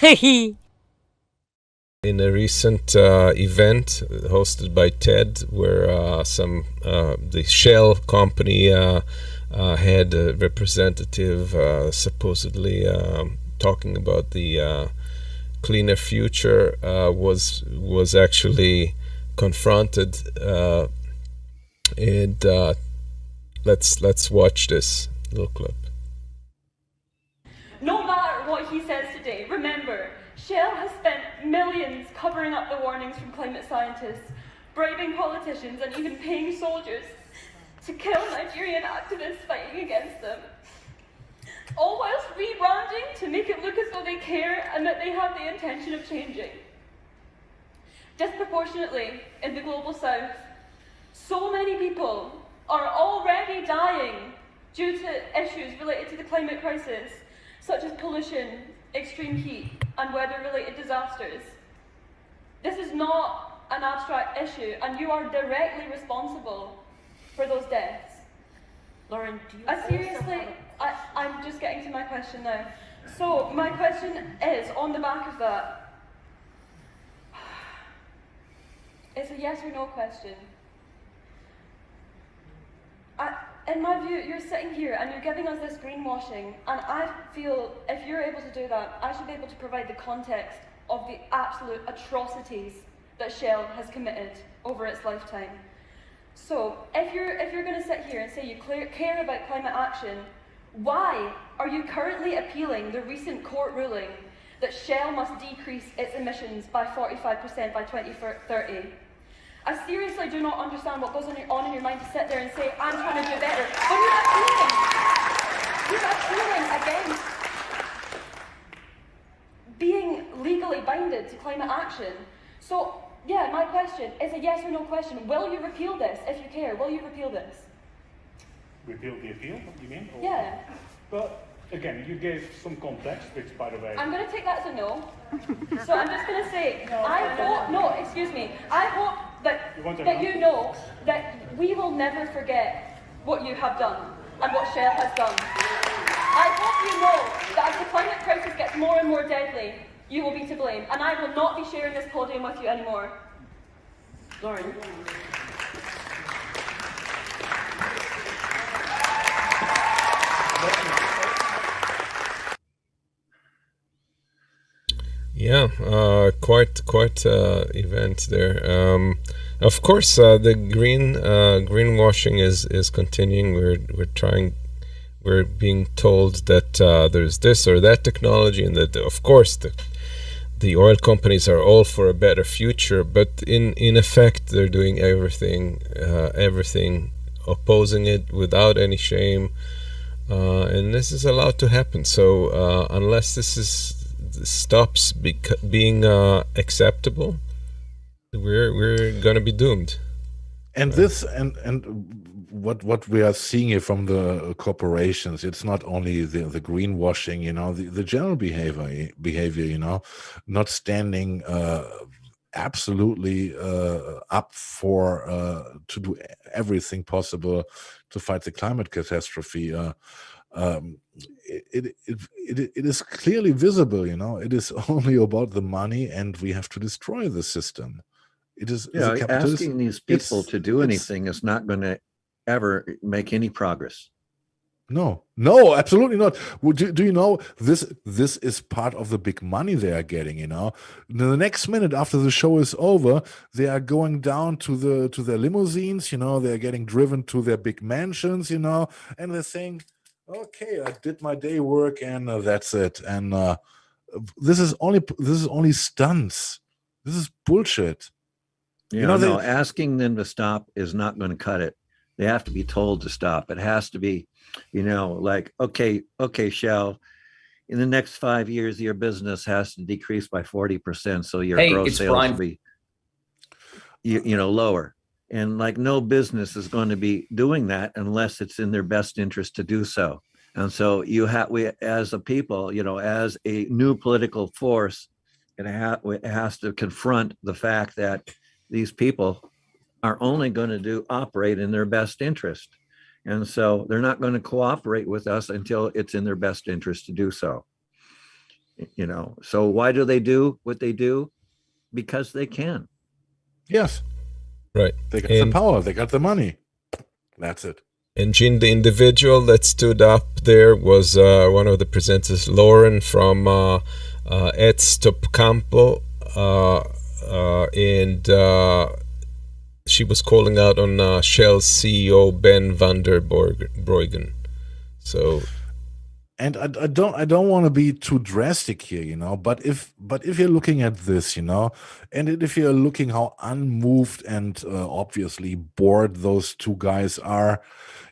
In a recent event hosted by TED, where the Shell company had a representative supposedly talking about the cleaner future, was actually confronted, and let's watch this little clip. No matter what he says today, remember, Shell has spent millions covering up the warnings from climate scientists, bribing politicians and even paying soldiers to kill Nigerian activists fighting against them. All whilst rebranding to make it look as though they care and that they have the intention of changing. Disproportionately, in the global south, so many people are already dying due to issues related to the climate crisis, such as pollution, extreme heat, and weather-related disasters. This is not an abstract issue, and you are directly responsible for those deaths. Lauren, do you seriously, I'm just getting to my question now. So my question is, on the back of that, it's a yes or no question. In my view, you're sitting here and you're giving us this greenwashing, and I feel if you're able to do that, I should be able to provide the context of the absolute atrocities that Shell has committed over its lifetime. So, if you're going to sit here and say you care about climate action, why are you currently appealing the recent court ruling that Shell must decrease its emissions by 45% by 2030? I seriously do not understand what goes on in your mind to sit there and say, I'm trying to do better, when you're appealing against being legally binded to climate action. So, yeah, my question is a yes or no question. Will you repeal this, if you care? Will you repeal this? Repeal the appeal, you mean? Or, yeah. But, again, you gave some context, which, by the way... I'm going to take that as a no. So I'm just going to say, I hope that you know that we will never forget what you have done and what Shell has done. I hope you know that as the climate crisis gets more and more deadly, you will be to blame, and I will not be sharing this podium with you anymore. Lauren. Yeah, quite event there. Of course, the greenwashing is continuing. We're being told that there's this or that technology, and that of course the oil companies are all for a better future. But in effect, they're doing everything opposing it without any shame, and this is allowed to happen. So unless this stops being acceptable, we're gonna be doomed. And this and what we are seeing here from the corporations, it's not only the greenwashing, the general behavior, not standing absolutely up for to do everything possible to fight the climate catastrophe. It is clearly visible, it is only about the money, and we have to destroy the system. It is asking these people to do anything is not going to ever make any progress. No, absolutely not. Do you know this is part of the big money they are getting? The next minute after the show is over, they are going down to their limousines. They are getting driven to their big mansions. And they're saying, "Okay, I did my day work, and that's it." And this is only stunts. This is bullshit. Asking them to stop is not going to cut it. They have to be told to stop. It has to be, like, okay, Shell, in the next 5 years, your business has to decrease by 40%. So your gross sales will be, lower. And like, no business is going to be doing that unless it's in their best interest to do so. And so we as a people, as a new political force, it has to confront the fact that these people are only going to operate in their best interest. And so they're not going to cooperate with us until it's in their best interest to do so. you know. So why do they do what they do? Because they can. Yes. Right. They got the power. They got the money. That's it. And Gene, the individual that stood up there was one of the presenters, Lauren from Ed Stopcampo, and she was calling out on Shell's CEO Ben van der Bruygen. So, and I don't want to be too drastic here, you know, but if you're looking at this, you know, and if you're looking how unmoved and obviously bored those two guys are,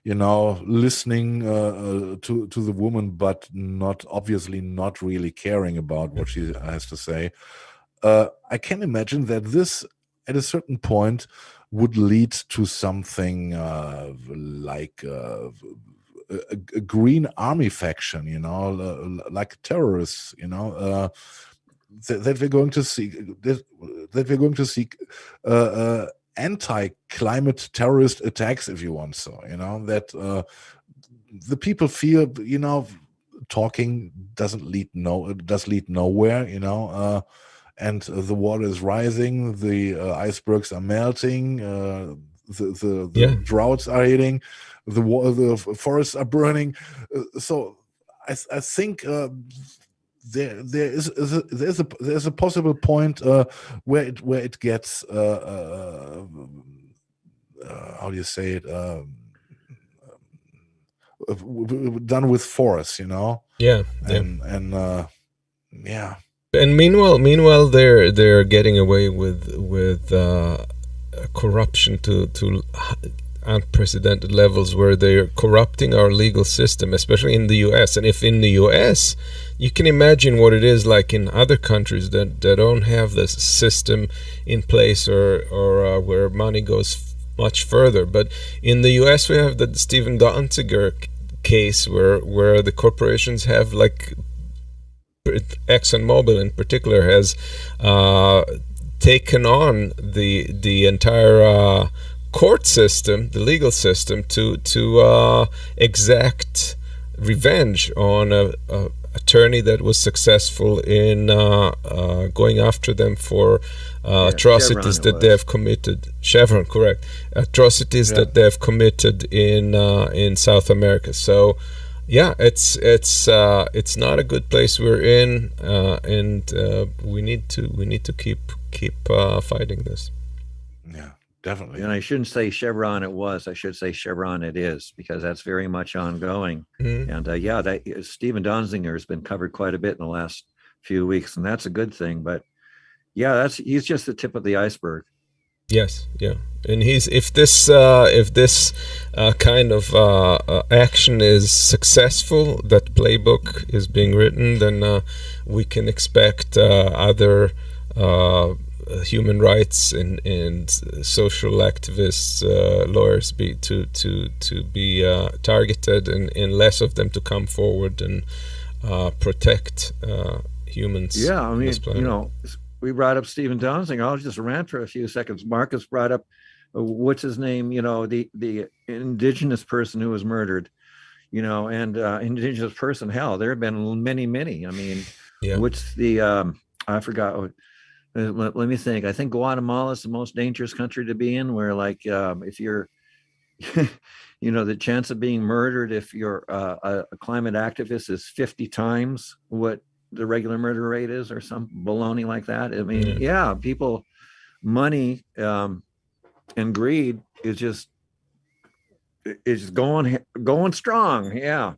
you know, listening to the woman, but not really caring about what she has to say, I can imagine that this at a certain point would lead to something like a green army faction, you know, like terrorists, you know, that we're going to see that we're going to see anti-climate terrorist attacks, if you want, so, you know, that the people feel, you know, talking does lead nowhere, you know, and the water is rising, the icebergs are melting, the droughts are hitting, the forests are burning. So I think there's a possible point where it gets how do you say it, done with force, you know. And meanwhile they're getting away with corruption to unprecedented levels, where they're corrupting our legal system, especially in the US. And if in the US, you can imagine what it is like in other countries that don't have this system in place, or where money goes much further. But in the US, we have the Steven Donziger case where the corporations have, like ExxonMobil in particular has taken on the entire court system, the legal system, to exact revenge on a attorney that was successful in going after them for atrocities that they have committed. Chevron, correct? Atrocities that they have committed in South America. So, yeah, it's not a good place we're in, and we need to keep fighting this. Yeah. Definitely. And I shouldn't say Chevron it was, I should say Chevron it is, because that's very much ongoing. And that Steven Donziger has been covered quite a bit in the last few weeks, and that's a good thing. But yeah, he's just the tip of the iceberg. Yes, yeah. And if this kind of action is successful, that playbook is being written, then we can expect other human rights and social activists, lawyers to be targeted, and less of them to come forward and protect humans. Yeah, I mean, you know, we brought up Steven Donziger. I'll just rant for a few seconds. Marcus brought up what's his name? You know, the indigenous person who was murdered. You know, and indigenous person. Hell, there have been many. I mean, what's the I forgot. Let me think. I think Guatemala is the most dangerous country to be in, where, like, if you're, you know, the chance of being murdered if you're a climate activist is 50 times what the regular murder rate is, or some baloney like that. I mean, people, money, and greed is just going strong. Yeah.